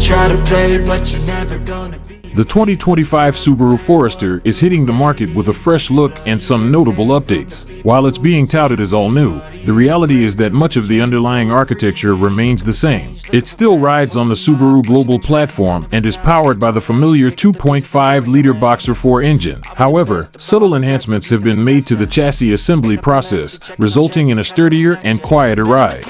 try to play, but you're never gonna be. The 2025 Subaru Forester is hitting the market with a fresh look and some notable updates. While it's being touted as all new, the reality is that much of the underlying architecture remains the same. It still rides on the Subaru Global Platform and is powered by the familiar 2.5-liter Boxer 4 engine. However, subtle enhancements have been made to the chassis assembly process, resulting in a sturdier and quieter ride.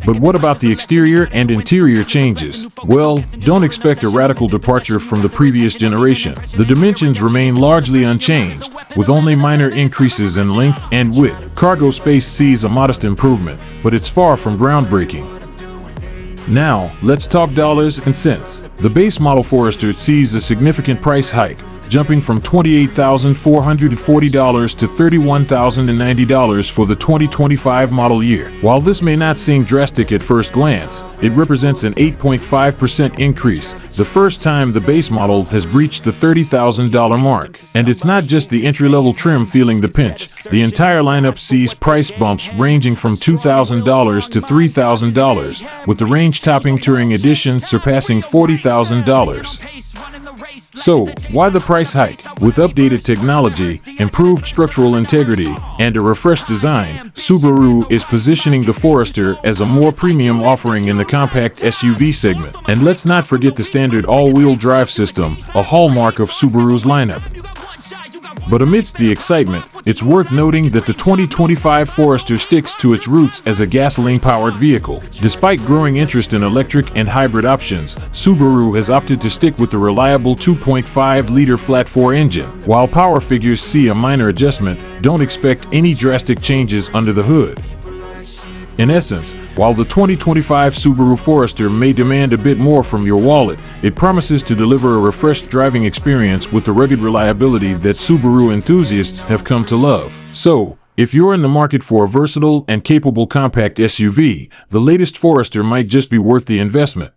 But what about the exterior and interior changes? Well, don't expect a radical departure from the previous generation. The dimensions remain largely unchanged, with only minor increases in length and width. Cargo space sees a modest improvement, but it's far from groundbreaking. Now, let's talk dollars and cents. The base model Forester sees a significant price hike, jumping from $28,440 to $31,090 for the 2025 model year. While this may not seem drastic at first glance, it represents an 8.5% increase, the first time the base model has breached the $30,000 mark. And it's not just the entry-level trim feeling the pinch. The entire lineup sees price bumps ranging from $2,000 to $3,000, with the range-topping Touring Edition surpassing $40,000. So, why the price hike? With updated technology, improved structural integrity, and a refreshed design, Subaru is positioning the Forester as a more premium offering in the compact SUV segment. And let's not forget the standard all-wheel drive system, a hallmark of Subaru's lineup. But amidst the excitement, it's worth noting that the 2025 Forester sticks to its roots as a gasoline-powered vehicle. Despite growing interest in electric and hybrid options, Subaru has opted to stick with the reliable 2.5-liter flat-4 engine. While power figures see a minor adjustment, don't expect any drastic changes under the hood. In essence, while the 2025 Subaru Forester may demand a bit more from your wallet, it promises to deliver a refreshed driving experience with the rugged reliability that Subaru enthusiasts have come to love. So, if you're in the market for a versatile and capable compact SUV, the latest Forester might just be worth the investment.